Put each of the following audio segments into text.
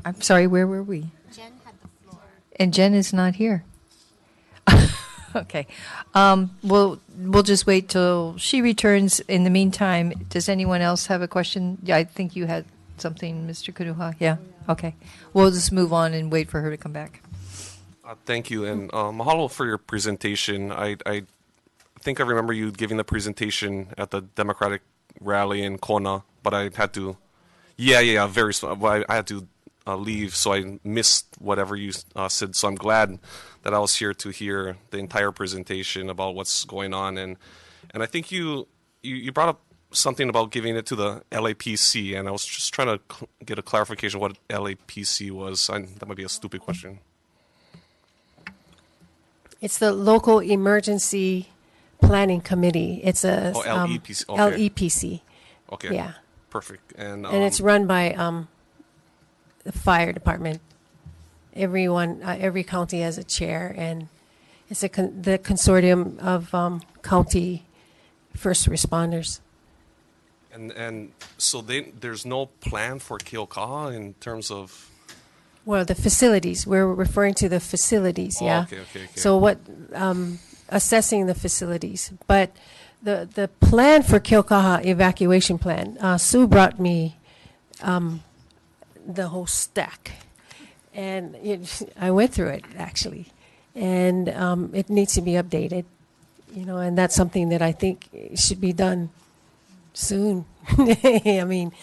I'm sorry, where were we? Jen had the floor. And Jen is not here. Okay. We'll just wait till she returns. In the meantime, does anyone else have a question? Yeah, I think you had something, Mr. Kanuha. Yeah? Okay. We'll just move on and wait for her to come back. Thank you, and mahalo for your presentation. I think I remember you giving the presentation at the Democratic rally in Kona, but I had to, very small. I had to leave, so I missed whatever you said. So I'm glad that I was here to hear the entire presentation about what's going on, and I think you brought up something about giving it to the LAPC, and I was just trying to get a clarification what LAPC was. That might be a stupid question. It's the Local Emergency Planning Committee. It's a LEPC. Okay. LEPC. Okay. Yeah. Perfect. And it's run by the fire department. Every county has a chair, and it's the consortium of county first responders. And so there's no plan for Keaukaha in terms of. Well, the facilities. We're referring to the facilities. Yeah. Okay. So what? Assessing the facilities, but the plan for Keaukaha evacuation plan. Sue brought me the whole stack, and I went through it actually, and it needs to be updated, and that's something that I think should be done soon. I mean,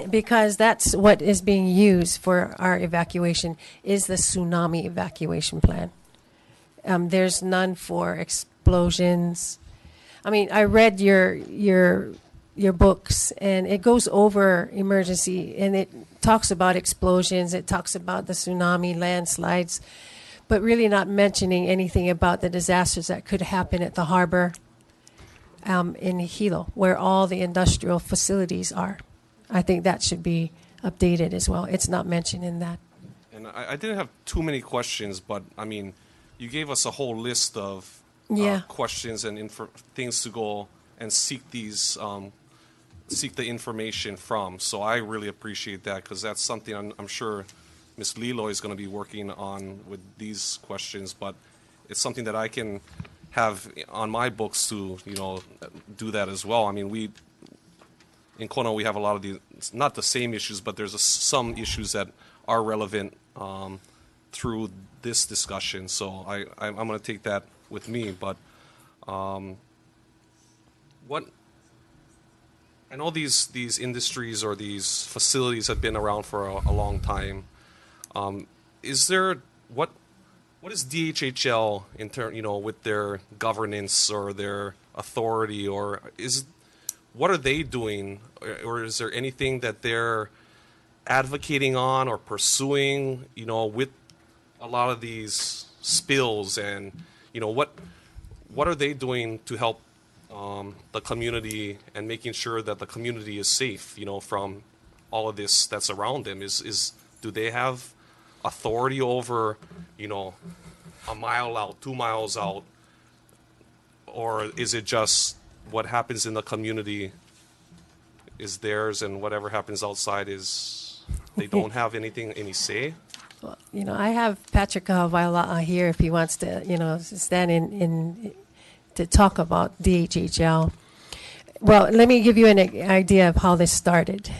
because that's what is being used for our evacuation is the tsunami evacuation plan. There's none for explosions. I mean, I read your books, and it goes over emergency, and it talks about explosions, it talks about the tsunami, landslides, but really not mentioning anything about the disasters that could happen at the harbor in Hilo, where all the industrial facilities are. I think that should be updated as well. It's not mentioned in that. And I didn't have too many questions, but I mean, you gave us a whole list of questions and things to go and seek the information from. So I really appreciate that, because that's something I'm sure Ms. Lilo is going to be working on with these questions, but it's something that I can have on my books to, do that as well. I mean, in Kona, we have a lot of these, not the same issues, but there's some issues that are relevant through this discussion. So I'm going to take that with me. But what I know, these industries or these facilities have been around for a long time. Is there what is DHHL in turn, with their governance or their authority, or what are they doing, or is there anything that they're advocating on or pursuing, with a lot of these spills, and what are they doing to help the community and making sure that the community is safe, from all of this that's around them? Do they have authority over, a mile out, 2 miles out, or is it just what happens in the community is theirs, and whatever happens outside is they don't have any say? Well, I have Patrick Kahavaila'a here if he wants to, stand in to talk about DHHL. Well, let me give you an idea of how this started.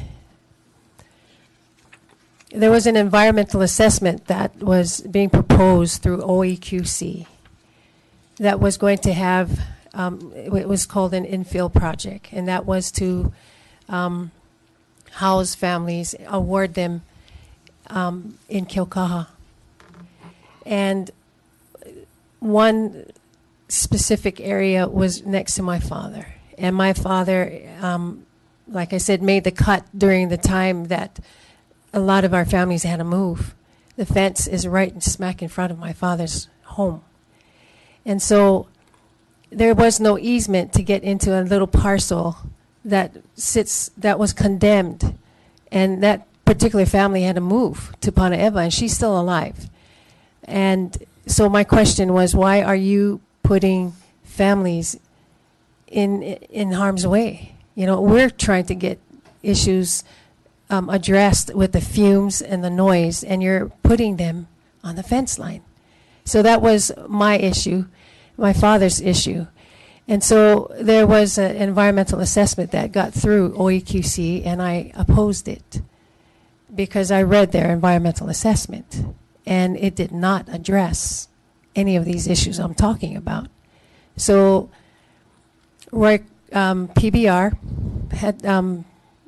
There was an environmental assessment that was being proposed through OEQC that was going to have, it was called an infill project, and that was to house families, award them in Keaukaha. And one specific area was next to my father. And my father, like I said, made the cut during the time that a lot of our families had to move. The fence is right smack in front of my father's home. And so there was no easement to get into a little parcel that was condemned. And that particular family had to move to Panaeva, and she's still alive. And so my question was, why are you putting families in harm's way? We're trying to get issues addressed with the fumes and the noise, and you're putting them on the fence line. So that was my issue, my father's issue. And so there was an environmental assessment that got through OEQC, and I opposed it because I read their environmental assessment, and it did not address any of these issues I'm talking about. So PBR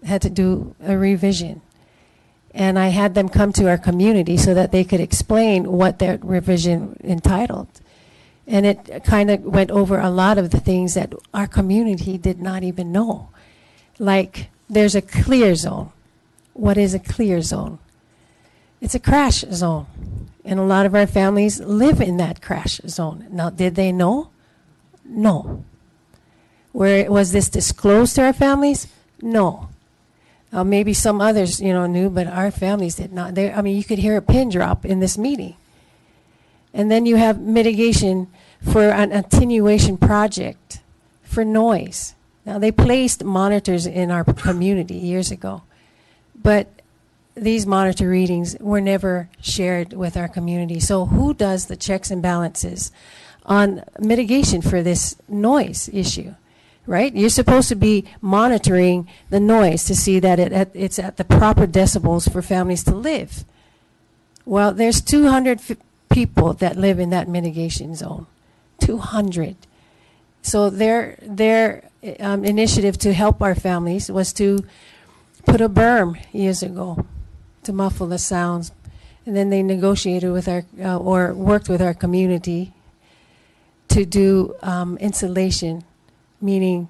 had to do a revision, and I had them come to our community so that they could explain what their revision entitled. And it kind of went over a lot of the things that our community did not even know. Like, there's a clear zone. What is a clear zone? It's a crash zone. And a lot of our families live in that crash zone. Now, did they know? No. Was this disclosed to our families? No. Maybe some others, knew, but our families did not. You could hear a pin drop in this meeting. And then you have mitigation for an attenuation project for noise. Now, they placed monitors in our community years ago, but these monitor readings were never shared with our community. So who does the checks and balances on mitigation for this noise issue, right? You're supposed to be monitoring the noise to see that it's at the proper decibels for families to live. Well, there's 200 people that live in that mitigation zone, 200. So their initiative to help our families was to put a berm years ago to muffle the sounds, and then they negotiated with or worked with our community to do insulation, meaning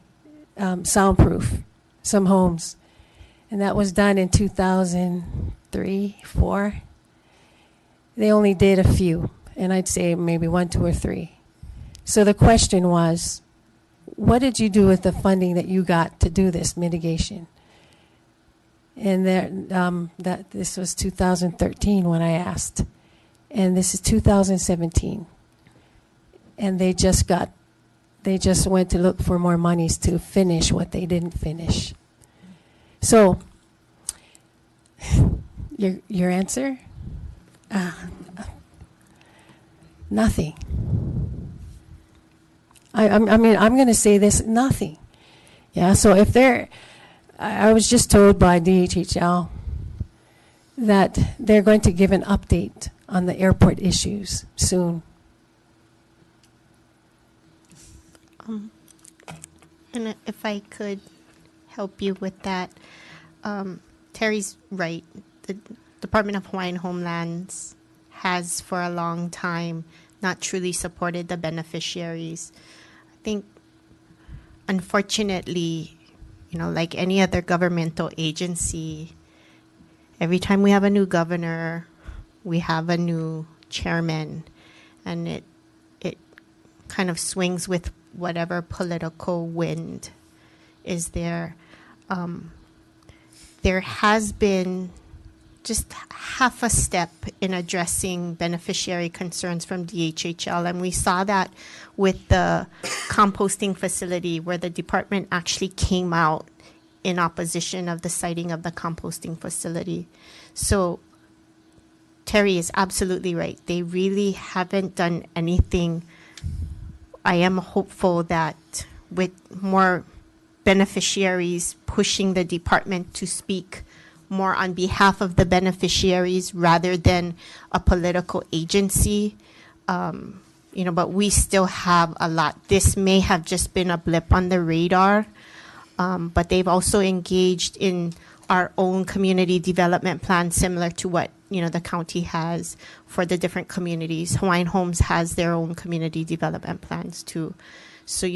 soundproof, some homes, and that was done in 2003, 4. They only did a few, and I'd say maybe 1, 2, or 3. So the question was, what did you do with the funding that you got to do this mitigation? And this was 2013 when I asked, and this is 2017, and they just went to look for more monies to finish what they didn't finish. So, your answer? Nothing. I'm going to say this, nothing. Yeah, so if I was just told by DHHL that they're going to give an update on the airport issues soon. And if I could help you with that, Terry's right. The Department of Hawaiian Homelands has for a long time not truly supported the beneficiaries. I think, unfortunately, like any other governmental agency, every time we have a new governor, we have a new chairman, and it kind of swings with whatever political wind is there. There has been just half a step in addressing beneficiary concerns from DHHL, and we saw that with the composting facility, where the department actually came out in opposition of the siting of the composting facility. So Terry is absolutely right. They really haven't done anything. I am hopeful that with more beneficiaries pushing the department to speak more on behalf of the beneficiaries rather than a political agency, but we still have a lot. This may have just been a blip on the radar, but they've also engaged in our own community development plan, similar to what the county has for the different communities. Hawaiian Homes has their own community development plans too. So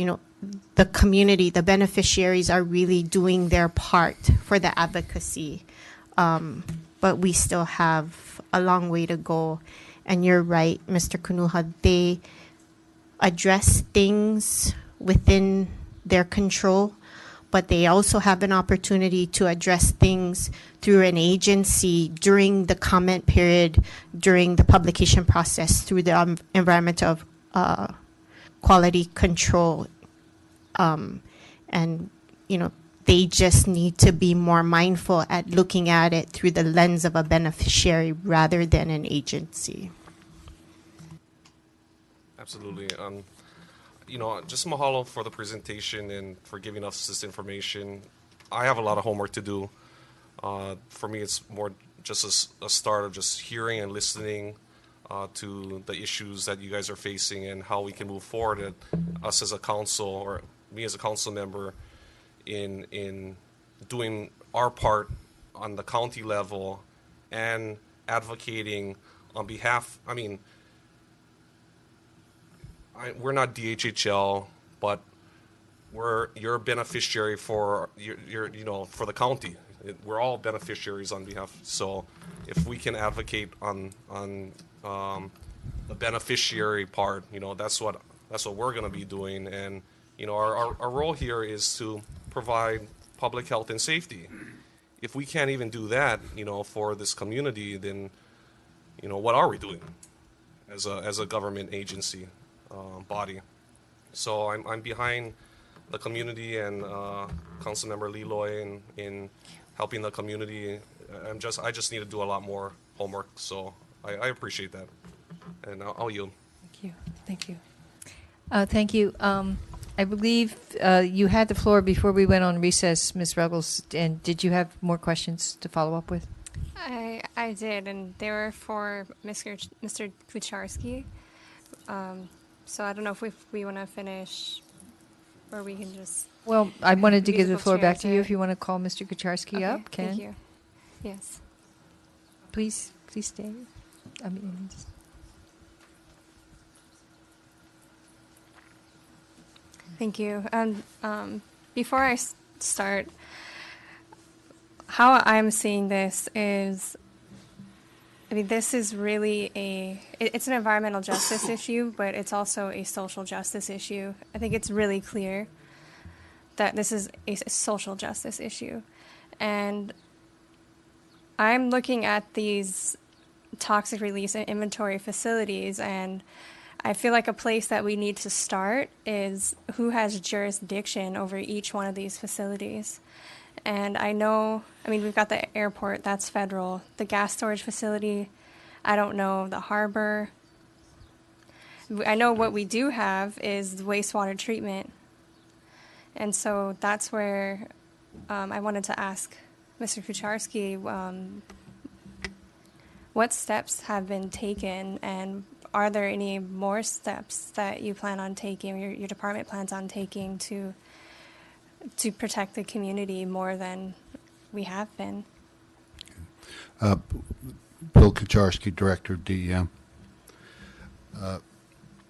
the community, the beneficiaries are really doing their part for the advocacy. But we still have a long way to go. And you're right, Mr. Kunuha, they address things within their control, but they also have an opportunity to address things through an agency during the comment period, during the publication process, through the environmental quality control. And, They just need to be more mindful at looking at it through the lens of a beneficiary rather than an agency. Absolutely. Just mahalo for the presentation and for giving us this information. I have a lot of homework to do. For me, it's more just a start of just hearing and listening to the issues that you guys are facing and how we can move forward. And us as a council, or me as a council member, in doing our part on the county level and advocating on behalf. I mean, we're not DHHL, but you're a beneficiary for for the county. We're all beneficiaries on behalf. So if we can advocate on the beneficiary part, that's what we're going to be doing. And our role here is to provide public health and safety. If we can't even do that, for this community, then what are we doing as a government agency body? So I'm behind the community and Councilmember Leloy in helping the community. I just need to do a lot more homework. So I appreciate that, and I'll yield. Thank you. Thank you. Thank you. I believe you had the floor before we went on recess, Ms. Ruggles, and did you have more questions to follow up with? I did, and they were for Mr. Kucharski. So I don't know if we want to finish, or we can just. Well, I wanted to give the musical floor back to you chairs, if you want to call Mr. Kucharski Okay, up. Ken, Thank you. Yes. please stay. I mean, just- Thank you. And before I start, how I'm seeing this is, I mean, this is really it's an environmental justice issue, but it's also a social justice issue. I think it's really clear that this is a social justice issue. And I'm looking at these toxic release and inventory facilities, and I feel like a place that we need to start is who has jurisdiction over each one of these facilities. And we've got the airport, that's federal. The gas storage facility, I don't know. The harbor. I know what we do have is wastewater treatment. And so that's where I wanted to ask Mr. Kucharski, what steps have been taken, and are there any more steps that you plan on taking, your department plans on taking to protect the community more than we have been? Bill Kucharski, Director of DEM.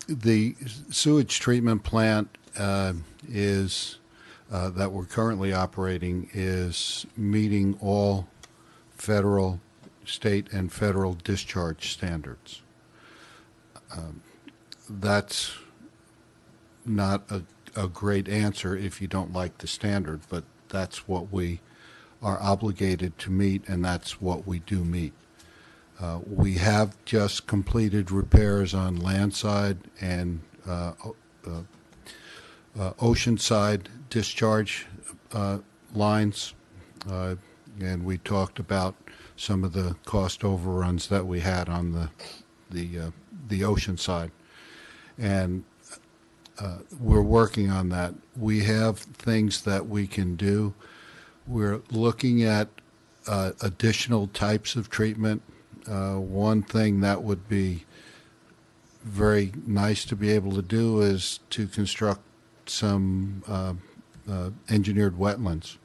The sewage treatment plant is that we're currently operating is meeting all federal, state, and federal discharge standards. That's not a great answer if you don't like the standard, but that's what we are obligated to meet, and that's what we do meet. We have just completed repairs on landside and oceanside discharge lines, and we talked about some of the cost overruns that we had on the ocean side, and we're working on that. We have things that we can do. We're looking at additional types of treatment. One thing that would be very nice to be able to do is to construct some engineered wetlands.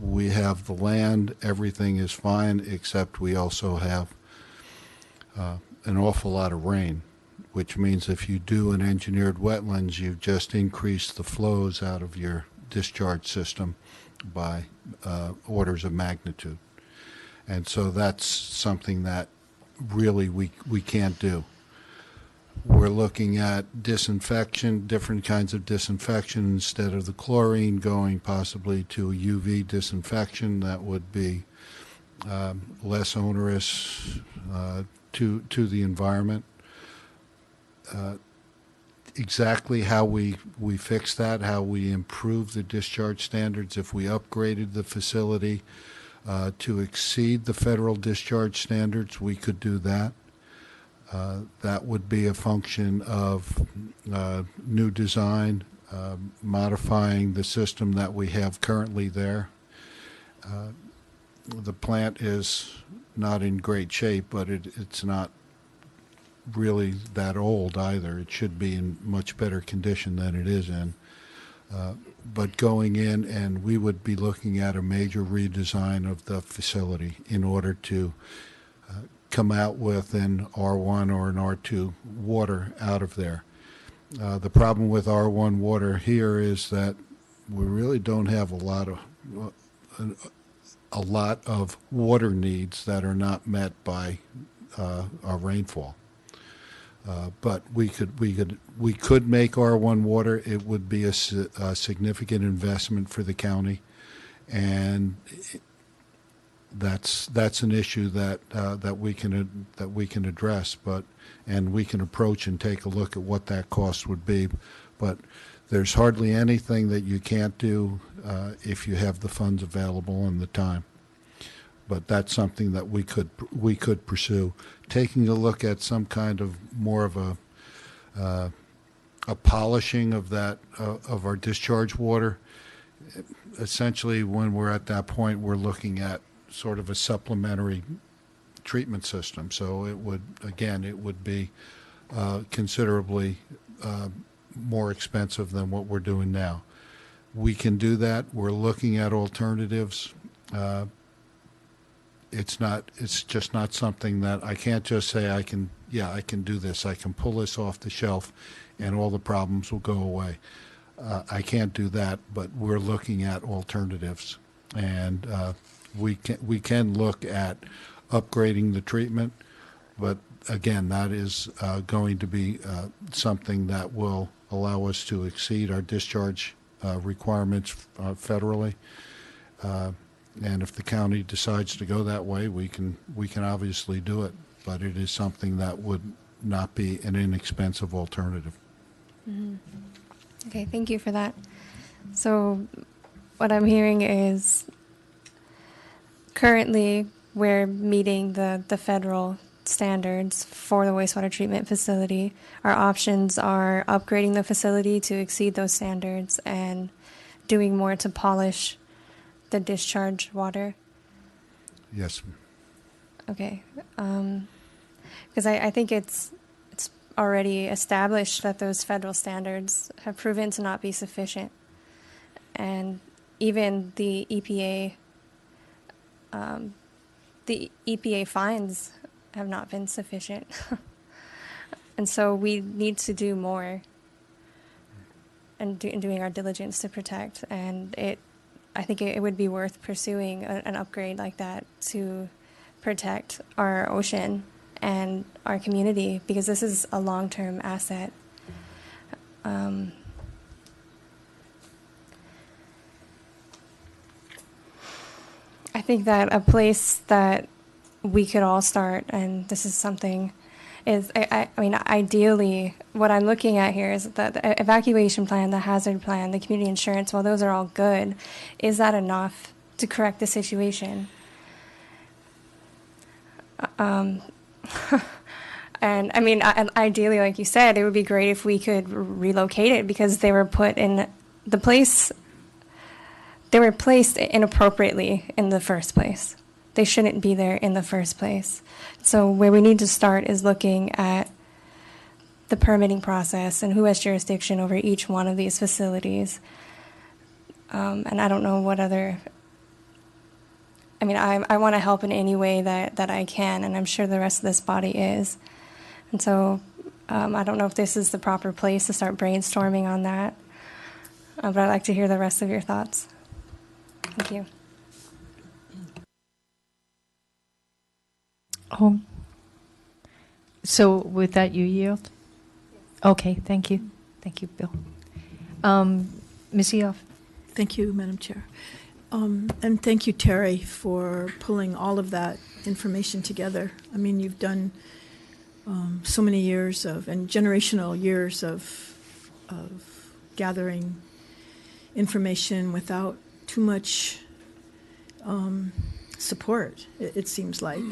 We have the land, everything is fine, except we also have an awful lot of rain, which means if you do an engineered wetlands, you've just increased the flows out of your discharge system by orders of magnitude. And so that's something that really we can't do. We're looking at disinfection, different kinds of disinfection. Instead of the chlorine, going possibly to a UV disinfection that would be less onerous to the environment. exactly how we fix that, how we improve the discharge standards. If we upgraded the facility to exceed the federal discharge standards, we could do that. That would be a function of new design, modifying the system that we have currently there. The plant is not in great shape, but it's not really that old either. It should be in much better condition than it is in. But going in, and we would be looking at a major redesign of the facility in order to come out with an R1 or an R2 water out of there. The problem with R1 water here is that we really don't have a lot of water needs that are not met by our rainfall. But we could make R1 water. It would be a significant investment for the county, and that's an issue that we can address, and we can approach and take a look at what that cost would be. But there's hardly anything that you can't do if you have the funds available and the time. But that's something that we could pursue. Taking a look at some kind of more of a polishing of that of our discharge water. Essentially, when we're at that point, we're looking at sort of a supplementary treatment system. So it would be considerably more expensive than what we're doing now. We can do that. We're looking at alternatives. It's just not something that I can't just say I can do this. I can pull this off the shelf and all the problems will go away. I can't do that, but we're looking at alternatives, and we can look at upgrading the treatment, but again, that is going to be something that will allow us to exceed our discharge requirements federally. And if the county decides to go that way, we can obviously do it, but it is something that would not be an inexpensive alternative. Mm-hmm. Okay, thank you for that. So what I'm hearing is currently we're meeting the federal standards for the wastewater treatment facility. Our options are upgrading the facility to exceed those standards and doing more to polish the discharge water. Yes. Okay. Because I think it's already established that those federal standards have proven to not be sufficient. And even the EPA fines have not been sufficient. And so we need to do more and doing our diligence to protect. And I think it would be worth pursuing an upgrade like that to protect our ocean and our community, because this is a long-term asset. I think that a place that we could all start, and this is something, is, I mean, ideally, what I'm looking at here is that the evacuation plan, the hazard plan, the community insurance, while those are all good, is that enough to correct the situation? And I mean, ideally, like you said, it would be great if we could relocate it, because they were put in the place, they were placed inappropriately in the first place. They shouldn't be there in the first place. So where we need to start is looking at the permitting process and who has jurisdiction over each one of these facilities. And I don't know what other, I mean, I want to help in any way that I can, and I'm sure the rest of this body is. And so I don't know if this is the proper place to start brainstorming on that, but I'd like to hear the rest of your thoughts. Thank you. Oh, so with that, you yield? Okay, thank you. Thank you, Bill. Ms. Eoff. Thank you, Madam Chair. And thank you, Terry, for pulling all of that information together. I mean, you've done so many years of, and generational years of gathering information without too much support, it seems like.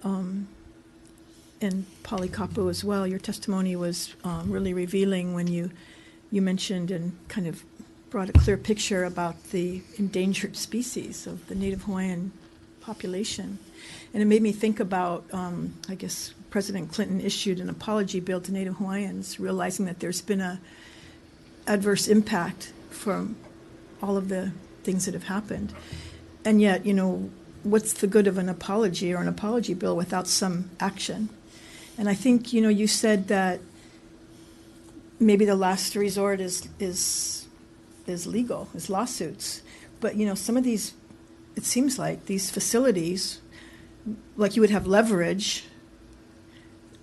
And Polly Kapu as well, your testimony was really revealing when you mentioned and kind of brought a clear picture about the endangered species of the Native Hawaiian population. And it made me think about, I guess, President Clinton issued an apology bill to Native Hawaiians, realizing that there's been a adverse impact from all of the things that have happened. And yet, what's the good of an apology or an apology bill without some action? And I think, you said that maybe the last resort is legal, is lawsuits. But, some of these, it seems like these facilities, like you would have leverage,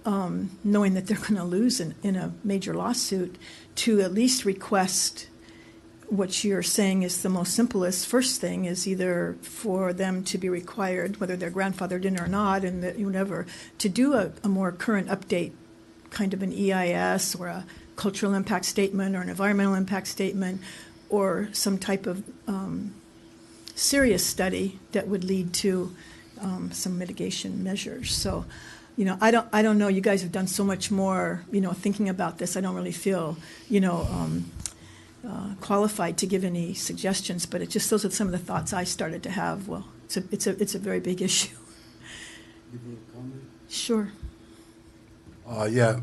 knowing that they're going to lose in a major lawsuit, to at least request what you're saying is the most simplest. First thing is either for them to be required, whether they're grandfathered in or not, and whatever, to do a more current update, kind of an EIS or a cultural impact statement or an environmental impact statement, or some type of serious study that would lead to some mitigation measures. So, I don't know. You guys have done so much more, thinking about this. I don't really feel, qualified to give any suggestions, but those are some of the thoughts I started to have. Well, it's a very big issue. Sure. Yeah.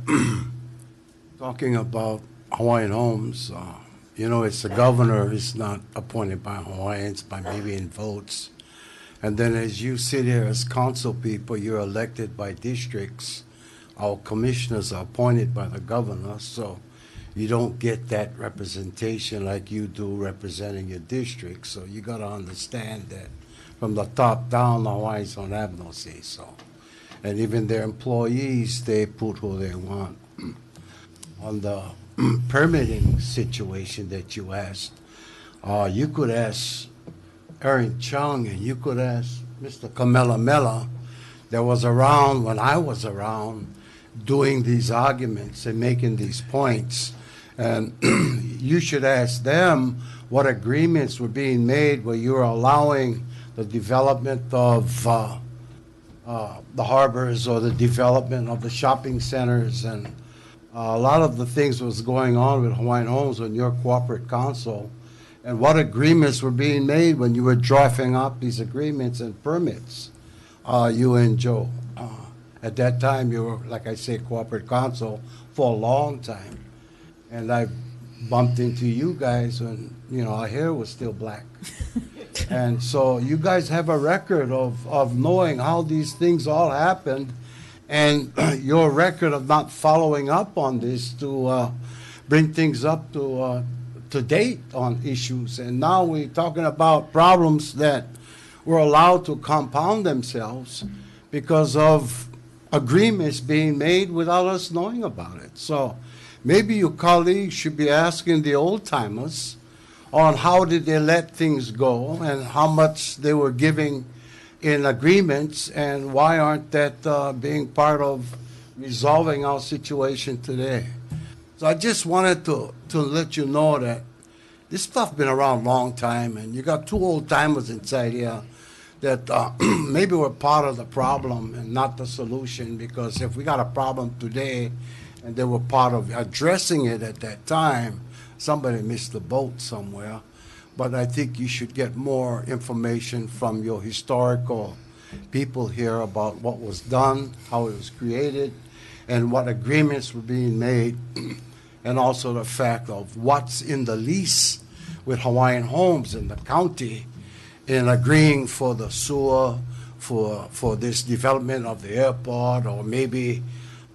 Talking about Hawaiian Homes, it's the governor is not appointed by Hawaiians, by maybe in votes. And then as you sit here as council people, you're elected by districts. Our commissioners are appointed by the governor, so you don't get that representation like you do representing your district. So you got to understand that from the top down, the Hawaiians don't have no say-so. And even their employees, they put who they want. On the permitting situation that you asked, you could ask Aaron Chung, and you could ask Mr. Kamela Mela that was around when I was around doing these arguments and making these points. And you should ask them what agreements were being made where you were allowing the development of the harbors or the development of the shopping centers, and a lot of the things that was going on with Hawaiian Homes when your corporate counsel, and what agreements were being made when you were drafting up these agreements and permits, you and Joe. At that time, you were, like I say, corporate counsel for a long time. And I bumped into you guys when, our hair was still black. And so you guys have a record of knowing how these things all happened, and your record of not following up on this to bring things up to date on issues. And now we're talking about problems that were allowed to compound themselves because of agreements being made without us knowing about it. So maybe your colleagues should be asking the old-timers on how did they let things go and how much they were giving in agreements, and why aren't that being part of resolving our situation today. So I just wanted to let you know that this stuff been around a long time, and you got two old-timers inside here that maybe we're part of the problem and not the solution, because if we got a problem today and they were part of addressing it at that time, somebody missed the boat somewhere. But I think you should get more information from your historical people here about what was done, how it was created, and what agreements were being made, and also the fact of what's in the lease with Hawaiian Homes in the county in agreeing for the sewer, for this development of the airport, or maybe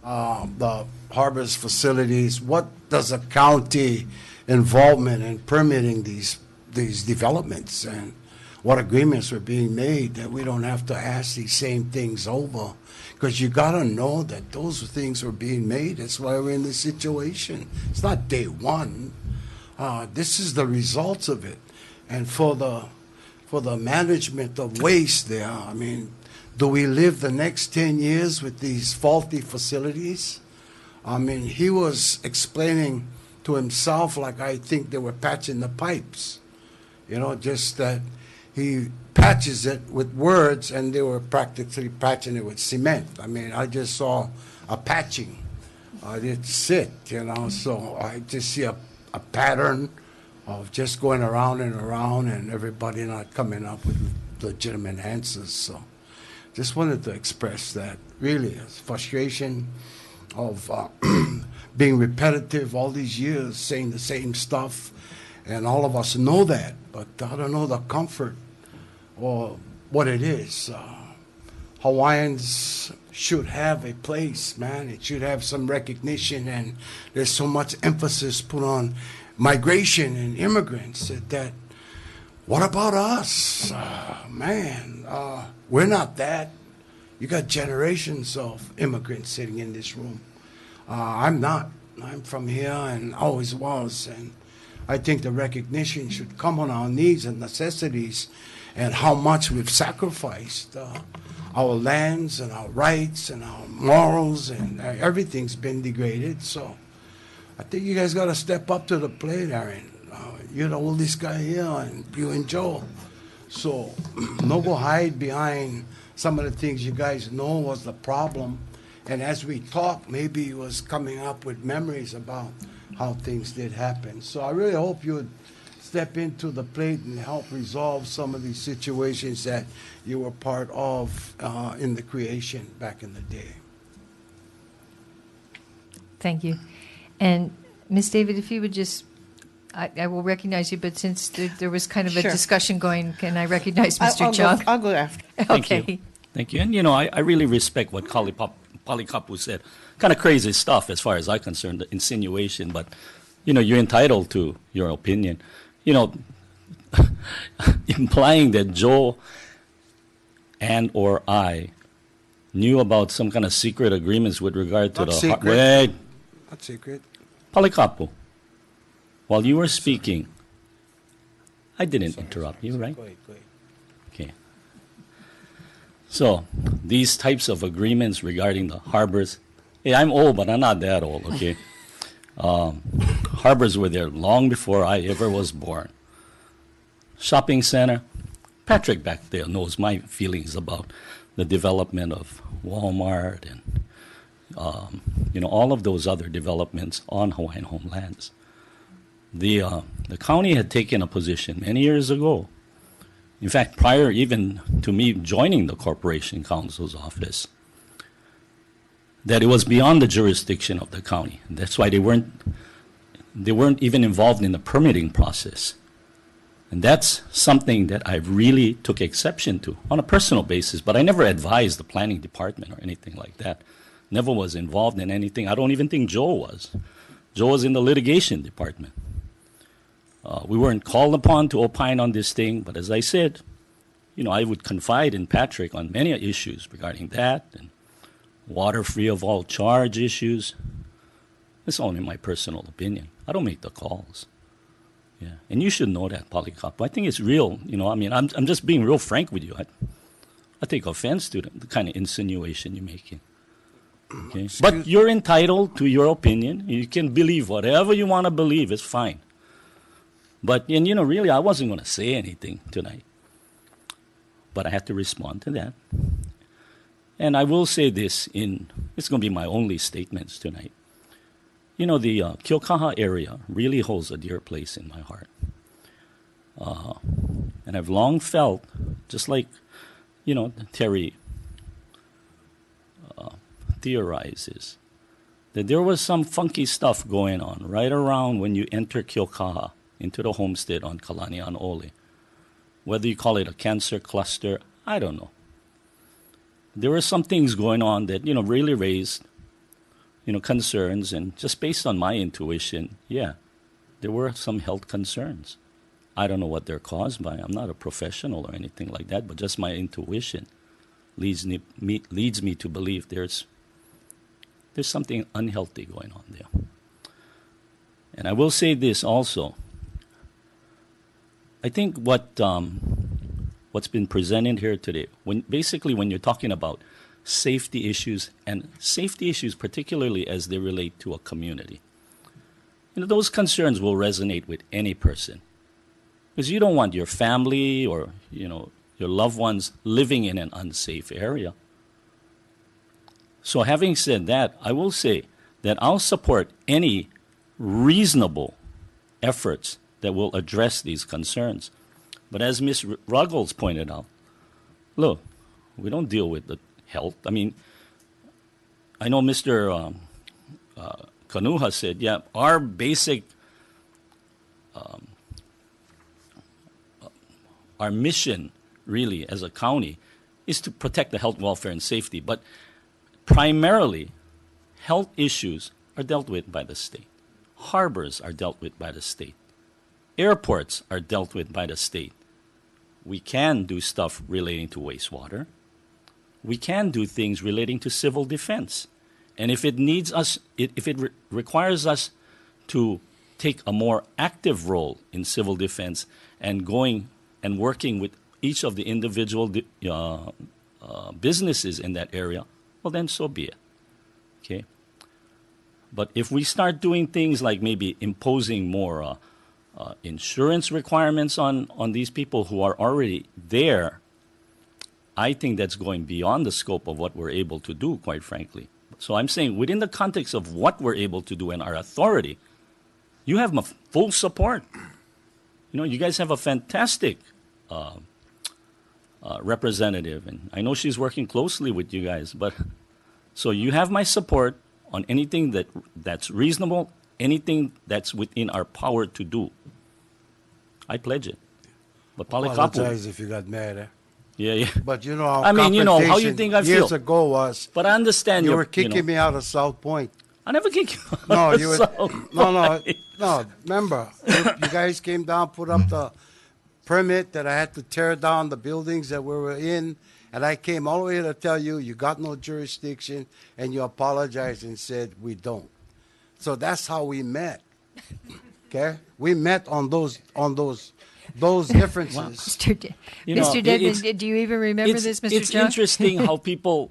the harbors facilities. What does a county involvement in permitting these developments, and what agreements are being made, that we don't have to ask these same things over? Because you got to know that those things are being made. That's why we're in this situation. It's not day one. This is the results of it. And for the management of waste there, I mean, do we live the next 10 years with these faulty facilities? I mean, he was explaining to himself like I think they were patching the pipes. You know, just that he patches it with words and they were practically patching it with cement. I mean, I just saw a patching. It's it, you know, so I just see a pattern of just going around and everybody not coming up with legitimate answers. So just wanted to express that really it's frustration of being repetitive all these years, saying the same stuff, and all of us know that, but I don't know the comfort or what it is. Hawaiians should have a place, man. It should have some recognition, and there's so much emphasis put on migration and immigrants that what about us? Man, we're not that. You got generations of immigrants sitting in this room. I'm not. I'm from here and always was, and I think the recognition should come on our needs and necessities and how much we've sacrificed. Our lands and our rights and our morals and everything's been degraded. So I think you guys got to step up to the plate, Aaron. You're the oldest guy here, and you and Joe. So no go hide behind some of the things you guys know was the problem. And as we talk, maybe he was coming up with memories about how things did happen. So I really hope you would step into the plate and help resolve some of these situations that you were part of in the creation back in the day. Thank you. And Ms. David, if you would just, I will recognize you, but since there was kind of a Sure. discussion going, can I recognize Mr. Chung? I'll go after. Thank Okay. you. Thank you. And, you know, I really respect what Kalikapu said. Kind of crazy stuff as far as I'm concerned, the insinuation, but, you know, you're entitled to your opinion. You know, implying that Joe and or I knew about some kind of secret agreements with regard to Not the... secret. Wait, Not secret. Palikapu, while you were speaking, I didn't interrupt you, right? Go ahead. Okay. So, these types of agreements regarding the harbors, hey, I'm old, but I'm not that old, okay? Harbors were there long before I ever was born. Shopping center, Patrick back there knows my feelings about the development of Walmart and, you know, all of those other developments on Hawaiian Homelands. The county had taken a position many years ago. In fact, prior even to me joining the Corporation Counsel's office, that it was beyond the jurisdiction of the county. And that's why they weren't even involved in the permitting process. And that's something that I really took exception to on a personal basis, but I never advised the planning department or anything like that. Never was involved in anything. I don't even think Joe was. Joe was in the litigation department. We weren't called upon to opine on this thing, but as I said, you know, I would confide in Patrick on many issues regarding that and water free of all charge issues. It's only my personal opinion. I don't make the calls. Yeah, and you should know that, Polycarp. I think it's real. You know, I mean, I'm just being real frank with you. I take offense to the kind of insinuation you're making. Okay, but you're entitled to your opinion. You can believe whatever you want to believe. It's fine. But, and you know, really, I wasn't going to say anything tonight. But I had to respond to that. And I will say this it's going to be my only statements tonight. You know, the Keaukaha area really holds a dear place in my heart. And I've long felt, just like, you know, Terry theorizes, that there was some funky stuff going on right around when you enter Keaukaha into the homestead on Kalanian Ole. Whether you call it a cancer cluster, I don't know. There were some things going on that, you know, really raised, you know, concerns, and just based on my intuition, yeah, there were some health concerns. I don't know what they're caused by. I'm not a professional or anything like that, but just my intuition leads me to believe there's something unhealthy going on there. And I will say this also. I think what's been presented here today, when you're talking about safety issues, and safety issues particularly as they relate to a community, those concerns will resonate with any person. Because you don't want your family or, your loved ones living in an unsafe area. So having said that, I will say that I'll support any reasonable efforts that will address these concerns. But as Ms. Ruggles pointed out, look, we don't deal with the health. I mean, I know Mr. Kanuha said, yeah, our basic, our mission really as a county is to protect the health, welfare, and safety. But primarily, health issues are dealt with by the state. Harbors are dealt with by the state. Airports are dealt with by the state. We can do stuff relating to wastewater. We can do things relating to civil defense. And if it needs us, if it requires us to take a more active role in civil defense and going and working with each of the individual businesses in that area, well, then so be it. Okay? But if we start doing things like maybe imposing more insurance requirements on these people who are already there, I think that's going beyond the scope of what we're able to do, quite frankly. So I'm saying within the context of what we're able to do and our authority, you have my full support. You guys have a fantastic representative, and I know she's working closely with you guys. But so you have my support on anything that's reasonable, anything that's within our power to do. I pledge it. But Apologize if you got mad, eh? Yeah. But our I mean, how you confrontation think I feel. years ago was, But I understand you were kicking me out of South Point. I never kicked you out. No, of you were. South No. Point. Remember, you guys came down, put up the permit that I had to tear down the buildings that we were in, and I came all the way to tell you you got no jurisdiction, and you apologized and said we don't. So that's how we met. Okay, we met on those differences. Mr. Dedman, do you even remember this, Mr. It's Chung? interesting how people,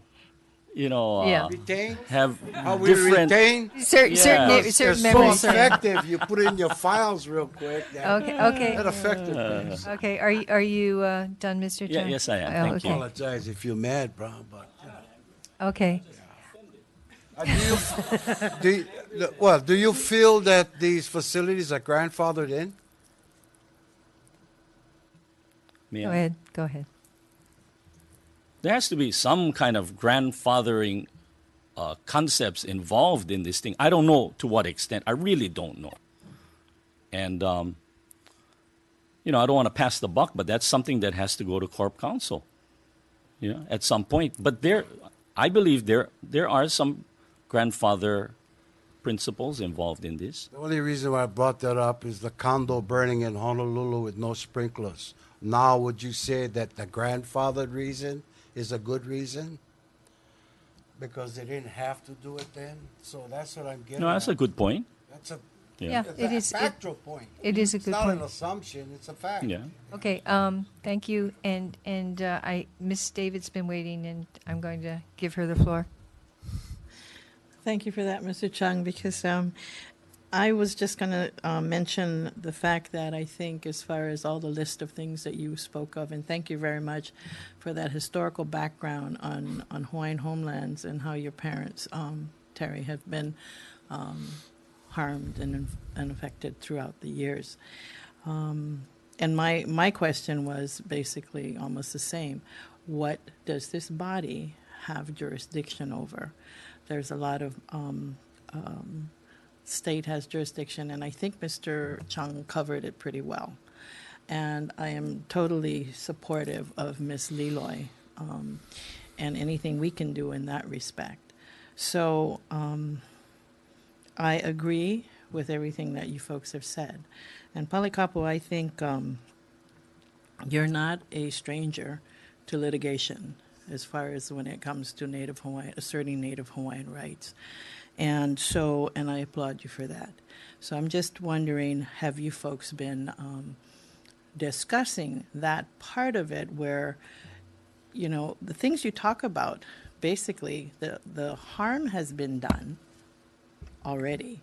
Retain? have How we different. retain? Certain They're certain so memories. effective. You put it in your files real quick. Okay. That affected things. Okay. Are you done, Mr. Chung? Yes, I am. Oh, Thank you. okay. Apologize if you're mad, bro, but. Okay. Do you feel that these facilities are grandfathered in? Yeah. Go ahead. There has to be some kind of grandfathering concepts involved in this thing. I don't know to what extent. I really don't know. And, I don't want to pass the buck, but that's something that has to go to Corp Council, at some point. But I believe there are some grandfather principles involved in this. The only reason why I brought that up is the condo burning in Honolulu with no sprinklers. Now, would you say that the grandfathered reason is a good reason? Because they didn't have to do it then? So that's what I'm getting No, that's at. a good point. That's a Yeah, it's it a is. factual point. It is a good It's not point. an assumption, it's a fact. Yeah. Okay. Thank you. And Miss David's been waiting, and I'm going to give her the floor. Thank you for that, Mr. Chung, because I was just going to mention the fact that I think as far as all the list of things that you spoke of, and thank you very much for that historical background on Hawaiian Homelands and how your parents, Terry, have been harmed and affected throughout the years. And my question was basically almost the same. What does this body have jurisdiction over? There's a lot of state has jurisdiction, and I think Mr. Chung covered it pretty well. And I am totally supportive of Ms. Leloy and anything we can do in that respect. So I agree with everything that you folks have said. And Palikapu, I think you're not a stranger to litigation as far as when it comes to Native Hawaiian, asserting Native Hawaiian rights. And I applaud you for that. So I'm just wondering, have you folks been discussing that part of it where, the things you talk about, basically the harm has been done already.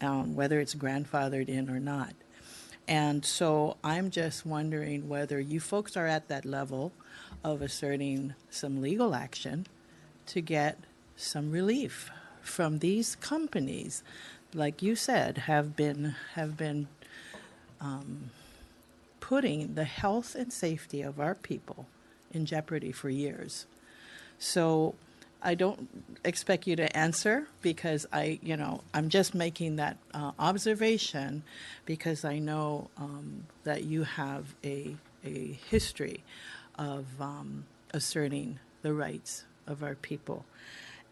whether it's grandfathered in or not. And so I'm just wondering whether you folks are at that level of asserting some legal action to get some relief from these companies, like you said, have been putting the health and safety of our people in jeopardy for years. So I don't expect you to answer because I'm just making that observation because I know that you have a history of asserting the rights of our people.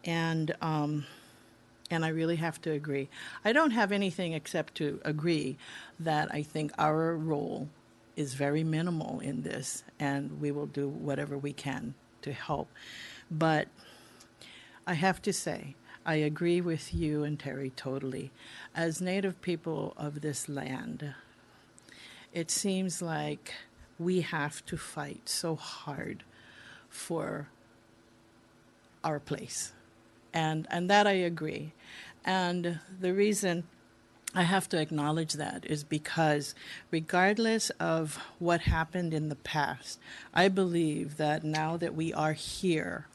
And I really have to agree. I don't have anything except to agree that I think our role is very minimal in this, and we will do whatever we can to help. But I have to say, I agree with you and Terry totally. As Native people of this land, it seems like we have to fight so hard for our place. And that I agree. And the reason I have to acknowledge that is because regardless of what happened in the past, I believe that now that we are here,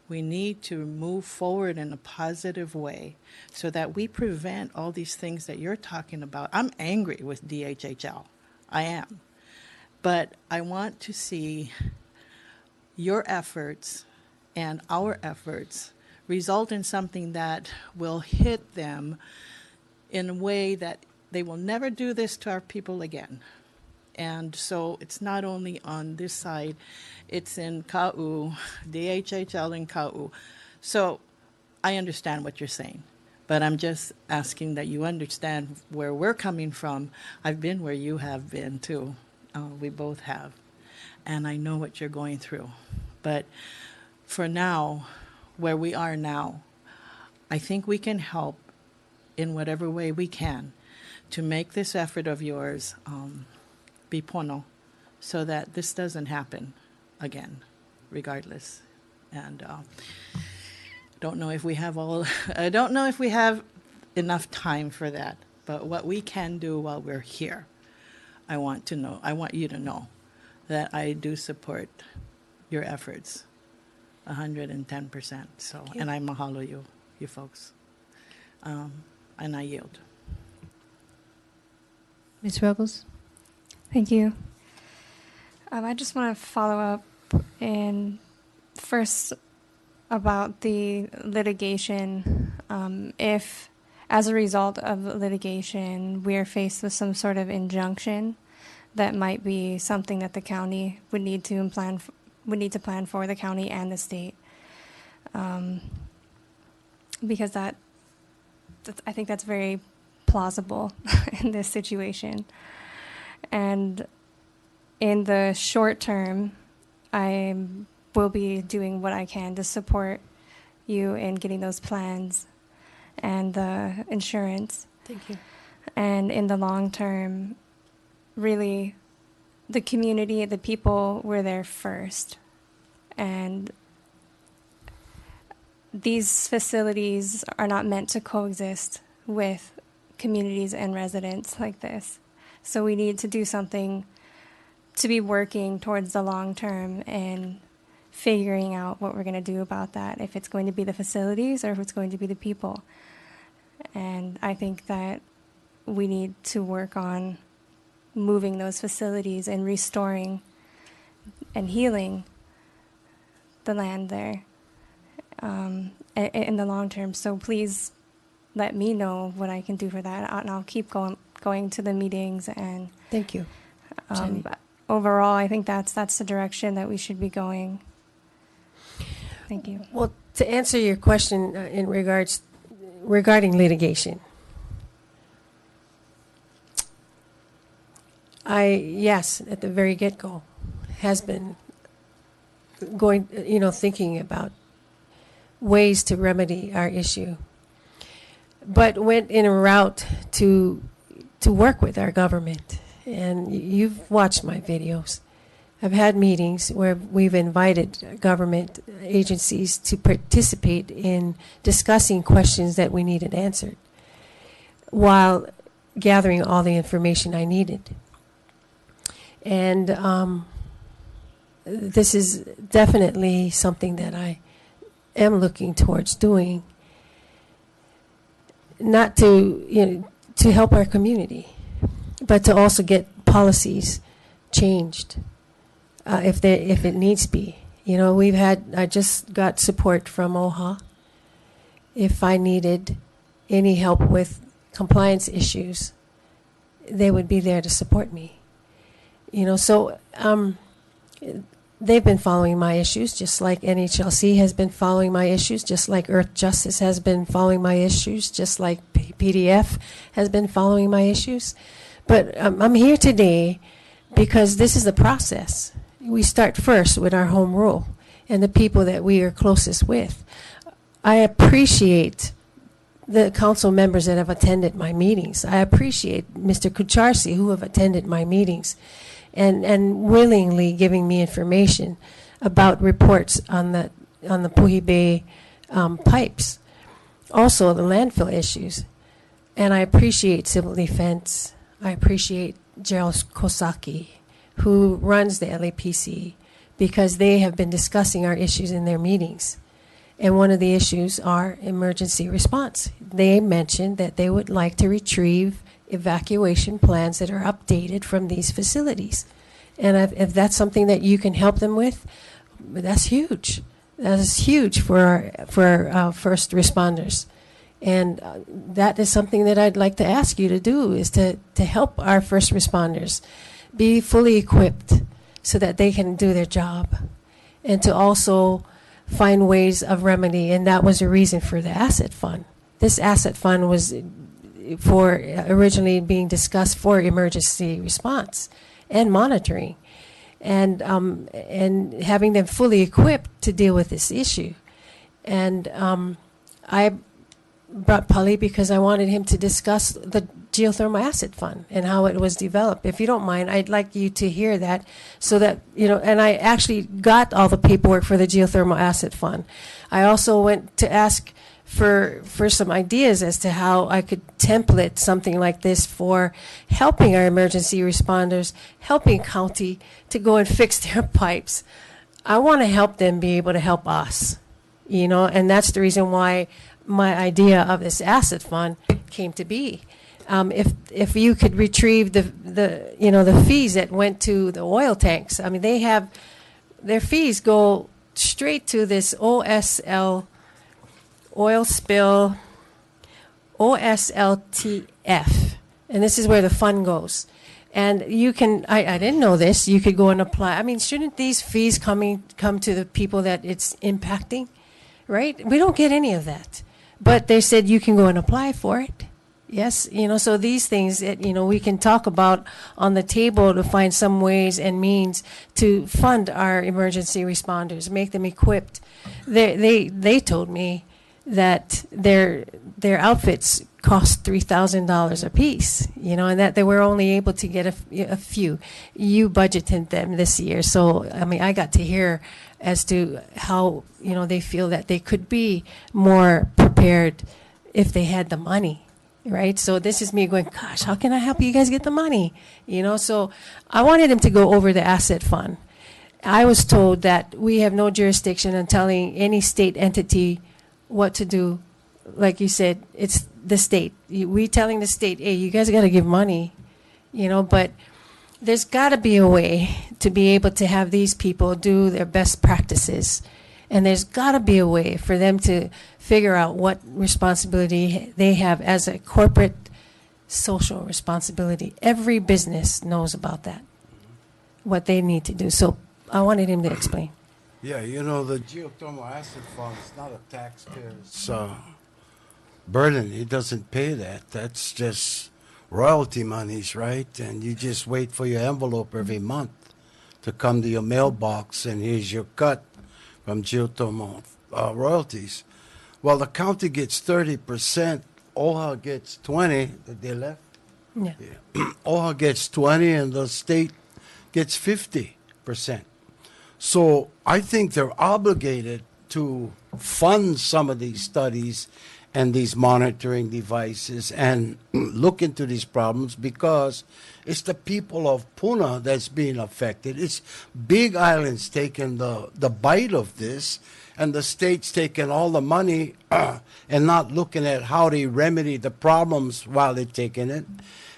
we need to move forward in a positive way so that we prevent all these things that you're talking about. I'm angry with DHHL. I am. But I want to see your efforts and our efforts result in something that will hit them in a way that they will never do this to our people again. And so it's not only on this side, it's in Kau, DHHL in Kau. So I understand what you're saying, but I'm just asking that you understand where we're coming from. I've been where you have been too. We both have. And I know what you're going through. But for now, where we are now, I think we can help in whatever way we can to make this effort of yours be pono, so that this doesn't happen again, regardless. And I don't know if we have enough time for that, but what we can do while we're here, I want you to know that I do support your efforts 110%. So, and I mahalo you folks. And I yield. Ms. Ruggles? Thank you. I just want to follow up and first about the litigation. If, as a result of litigation, we are faced with some sort of injunction, that might be something that the county would need to plan for the county and the state, because I think that's very plausible in this situation. And in the short term, I will be doing what I can to support you in getting those plans and the insurance. Thank you. And in the long term, really, the community, the people were there first. And these facilities are not meant to coexist with communities and residents like this. So we need to do something to be working towards the long term and figuring out what we're going to do about that, if it's going to be the facilities or if it's going to be the people. And I think that we need to work on moving those facilities and restoring and healing the land there in the long term. So please let me know what I can do for that, and I'll keep going to the meetings. And Thank you. Overall, I think that's the direction that we should be going. Thank you. Well, to answer your question regarding litigation, yes, at the very get-go, has been thinking about ways to remedy our issue, but went in a route to work with our government. And you've watched my videos. I've had meetings where we've invited government agencies to participate in discussing questions that we needed answered. while gathering all the information I needed. And this is definitely something that I am looking towards doing, not to help our community, but to also get policies changed if it needs to be. I just got support from OHA. If I needed any help with compliance issues, they would be there to support me. So they've been following my issues, just like NHLC has been following my issues, just like Earth Justice has been following my issues, just like PDF has been following my issues. But I'm here today because this is the process. We start first with our home rule and the people that we are closest with. I appreciate the council members that have attended my meetings. I appreciate Mr. Kucharsi, who have attended my meetings and willingly giving me information about reports on the Puhi Bay pipes, also the landfill issues. And I appreciate Civil Defense. I appreciate Gerald Kosaki, who runs the LAPC, because they have been discussing our issues in their meetings. And one of the issues are emergency response. They mentioned that they would like to retrieve evacuation plans that are updated from these facilities. And if that's something that you can help them with, that's huge. That is huge for our first responders. And that is something that I'd like to ask you to do, is to help our first responders be fully equipped so that they can do their job, and to also find ways of remedy. And that was the reason for the asset fund. This asset fund was originally being discussed for emergency response and monitoring, and having them fully equipped to deal with this issue. And I brought Pali because I wanted him to discuss the geothermal asset fund and how it was developed. If you don't mind, I'd like you to hear that, so that, and I actually got all the paperwork for the geothermal asset fund. I also went to ask for some ideas as to how I could template something like this for helping our emergency responders, helping county to go and fix their pipes. I want to help them be able to help us, and that's the reason why my idea of this asset fund came to be. If you could retrieve the fees that went to the oil tanks, I mean, they have their fees go straight to this OSL, oil spill, OSLTF, and this is where the fund goes. And you can, I didn't know this, you could go and apply. I mean, shouldn't these fees come to the people that it's impacting, right? We don't get any of that. But they said you can go and apply for it. Yes, so these things that, we can talk about on the table to find some ways and means to fund our emergency responders, make them equipped. They told me that their outfits cost $3,000 a piece, and that they were only able to get a few. You budgeted them this year. So, I mean, I got to hear as to how, they feel that they could be more prepared if they had the money. Right? So this is me going, gosh, how can I help you guys get the money? So I wanted him to go over the asset fund. I was told that we have no jurisdiction on telling any state entity what to do. Like you said, it's the state. We telling the state, hey, you guys got to give money, but there's got to be a way to be able to have these people do their best practices. And there's got to be a way for them to figure out what responsibility they have as a corporate social responsibility. Every business knows about that, what they need to do. So I wanted him to explain. Yeah, the geothermal asset fund is not a taxpayer's burden. It doesn't pay that. That's just royalty monies, right? And you just wait for your envelope every month to come to your mailbox, and here's your cut from geothermal royalties. Well, the county gets 30%, OHA gets 20%, that they left. Yeah. OHA gets 20%, and the state gets 50%. So I think they're obligated to fund some of these studies and these monitoring devices and look into these problems, because it's the people of Puna that's being affected. It's Big Island's taking the bite of this, and the state's taking all the money and not looking at how they remedy the problems while they're taking it.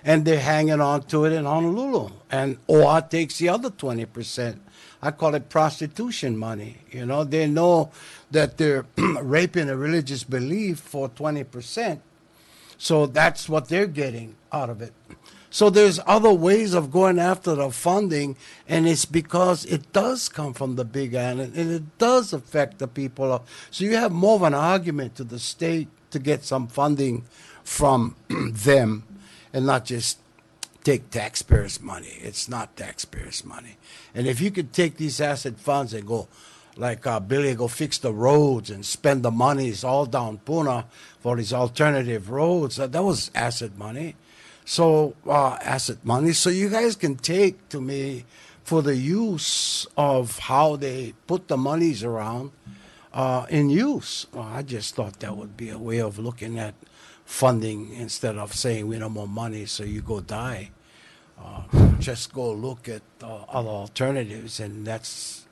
And they're hanging on to it in Honolulu. And OA takes the other 20%. I call it prostitution money. You know, they know that they're raping a religious belief for 20%. So that's what they're getting out of it. So there's other ways of going after the funding, and it's because it does come from the Big Island, and it does affect the people. So you have more of an argument to the state to get some funding from them, and not just take taxpayers' money. It's not taxpayers' money. And if you could take these asset funds and go, like Billy, go fix the roads and spend the monies all down Puna for these alternative roads, that was asset money. So asset money. So you guys can take to me for the use of how they put the monies around in use. I just thought that would be a way of looking at funding instead of saying we no more money, so you go die. Just go look at other alternatives, and it's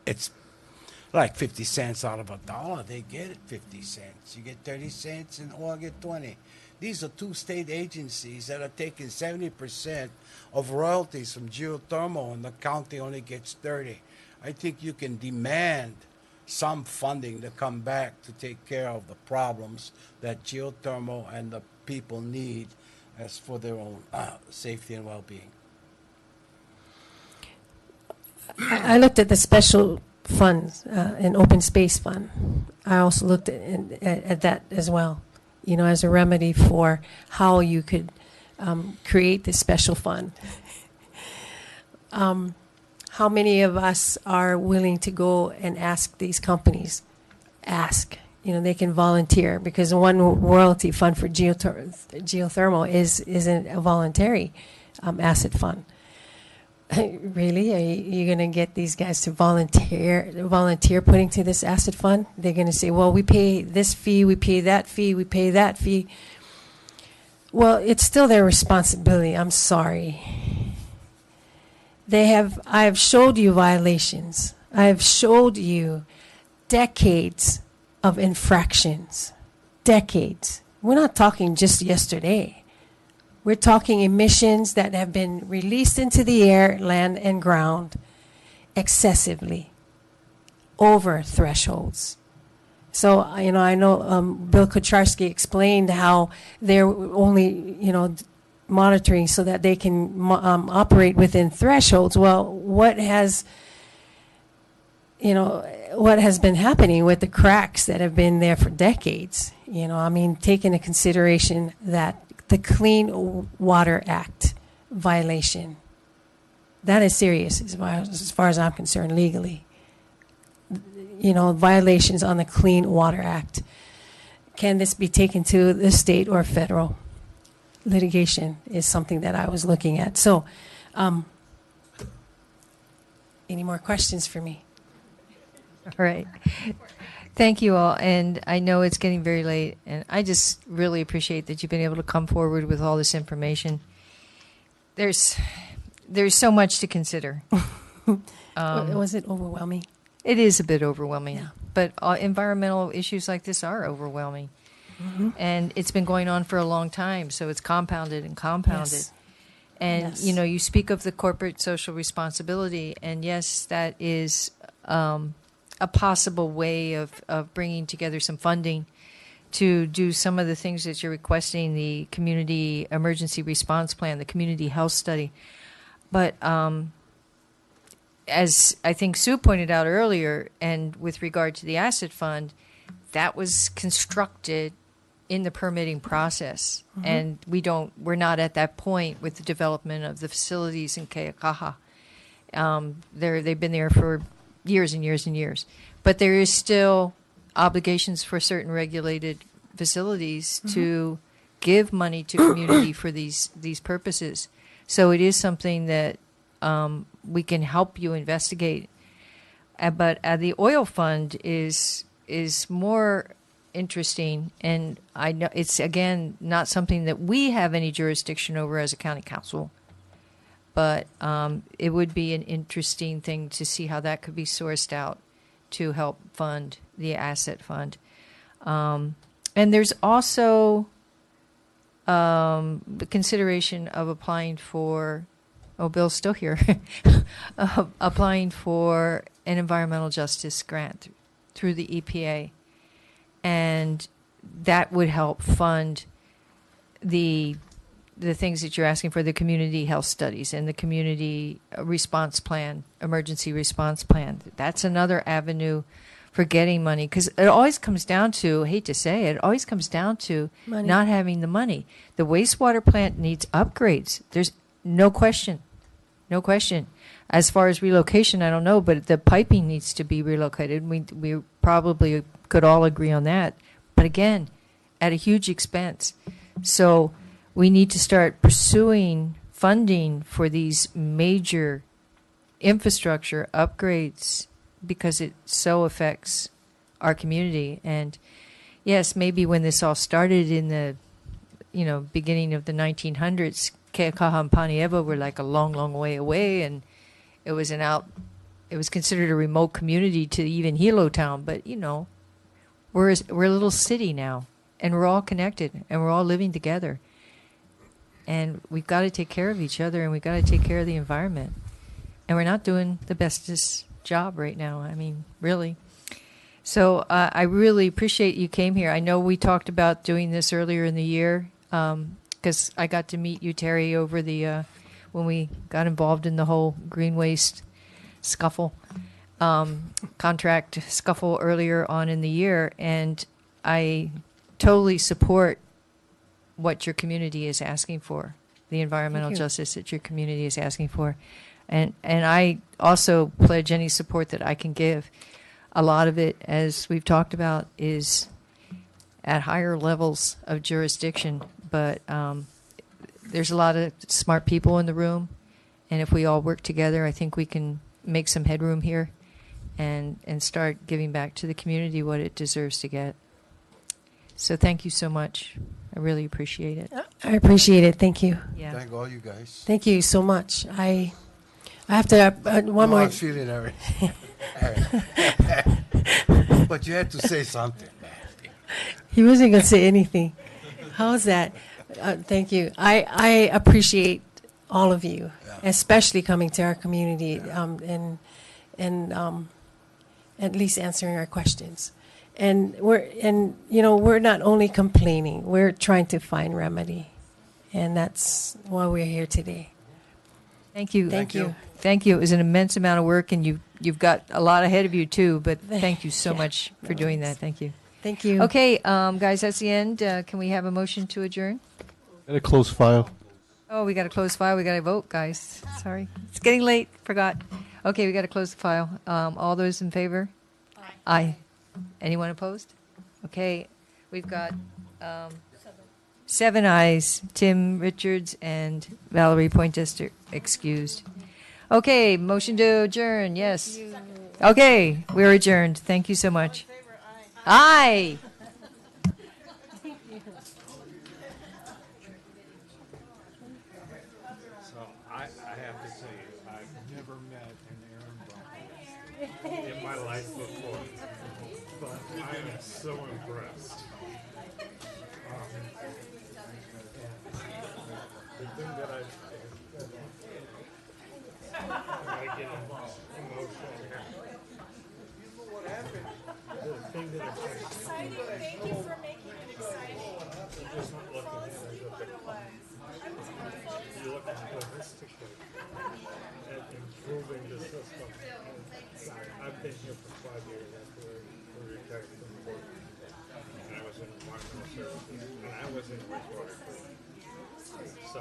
like 50 cents out of $1. They get it 50 cents. You get 30 cents, and I get 20. These are two state agencies that are taking 70% of royalties from geothermal, and the county only gets 30. I think you can demand some funding to come back to take care of the problems that geothermal and the people need as for their own safety and well-being. I looked at the special funds, an open space fund. I also looked at that as well, you know, as a remedy for how you could create this special fund. How many of us are willing to go and ask these companies? You know, they can volunteer, because one royalty fund for geothermal isn't a voluntary asset fund. Really? Are you going to get these guys to volunteer putting to this asset fund? They're going to say, well, we pay this fee, we pay that fee, we pay that fee. Well, it's still their responsibility. I'm sorry. I have showed you violations. I have showed you decades of infractions. Decades. We're not talking just yesterday. We're talking emissions that have been released into the air, land, and ground excessively, over thresholds. So, you know, I know Bill Kucharski explained how they're only, you know, monitoring so that they can operate within thresholds. Well, what has been happening with the cracks that have been there for decades? You know, I mean, take into consideration that the Clean Water Act violation, that is serious as far as I'm concerned legally. You know, violations on the Clean Water Act. Can this be taken to the state or federal? Litigation is something that I was looking at. So, any more questions for me? All right. Thank you all. And I know it's getting very late, and I just really appreciate that you've been able to come forward with all this information. There's so much to consider. Was it overwhelming? It is a bit overwhelming, Yeah. but environmental issues like this are overwhelming. Mm-hmm. And it's been going on for a long time, so it's compounded and compounded. Yes. And, Yes. you know, you speak of the corporate social responsibility, and yes, that is a possible way of bringing together some funding to do some of the things that you're requesting, the community emergency response plan, the community health study. But as I think Sue pointed out earlier, and with regard to the asset fund, that was constructed in the permitting process. Mm-hmm. And we're not at that point with the development of the facilities in Keaukaha. They've been there for years and years and years. But there is still obligations for certain regulated facilities mm-hmm. to give money to community for these purposes. So it is something that we can help you investigate. But the oil fund is more interesting, and I know it's, again, not something that we have any jurisdiction over as a county council, but it would be an interesting thing to see how that could be sourced out to help fund the asset fund. And there's also the consideration of applying for, oh, Bill's still here, applying for an environmental justice grant through the EPA. And that would help fund the things that you're asking for, the community health studies and the community response plan, emergency response plan. That's another avenue for getting money, because it always comes down to, I hate to say it, it always comes down to Money. not having the money. The wastewater plant needs upgrades. There's no question. No question. As far as relocation, I don't know, but the piping needs to be relocated. We probably could all agree on that. But again, at a huge expense. So we need to start pursuing funding for these major infrastructure upgrades because it so affects our community. And yes, maybe when this all started in the, beginning of the 1900s, Keaukaha and Paniewa were like a long, long way away, and it was considered a remote community to even Hilo town. But we're a little city now, and we're all connected, and we're all living together, and we've got to take care of each other, and we've got to take care of the environment, and we're not doing the bestest job right now. I mean, really. So I really appreciate you came here. I know we talked about doing this earlier in the year, because I got to meet you, Terry, over the when we got involved in the whole green waste scuffle, contract scuffle earlier on in the year, and I totally support what your community is asking for, the environmental justice that your community is asking for, and I also pledge any support that I can give. A lot of it, as we've talked about, is at higher levels of jurisdiction, but there's a lot of smart people in the room, and if we all work together, I think we can make some headroom here and start giving back to the community what it deserves to get. So thank you so much. I really appreciate it. I appreciate it. Thank you. Yeah. Thank all you guys. Thank you so much. I have to one more. I'm feeling everything. But you had to say something, man. He wasn't going to say anything. How's that? Thank you. I appreciate all of you, especially coming to our community and at least answering our questions. And we're not only complaining; we're trying to find remedy, and that's why we're here today. Thank you. Thank you. Thank you. It was an immense amount of work, and you've got a lot ahead of you too. But thank you so much for doing that. Thank you. Thank you. Okay, guys, that's the end. Can we have a motion to adjourn? Got a close file. Oh, we got to close file. We got to vote, guys. Sorry, it's getting late. Forgot. Okay, we got to close the file. All those in favor? Aye. Anyone opposed? Okay, we've got 7 ayes. Tim Richards and Valerie Poindexter excused. Okay, motion to adjourn. Yes. Okay, we're adjourned. Thank you so much. Aye. So I have to say, I've never met an Aaron Brown in my life before, but I am so impressed. The thing that I get emotional here. The thing that Exciting. Thank you for making it exciting. just not looking at it, you're looking holistically at improving the system. I've been here for 5 years after we retired from the board. And I was in environmental services, and I was in wastewater.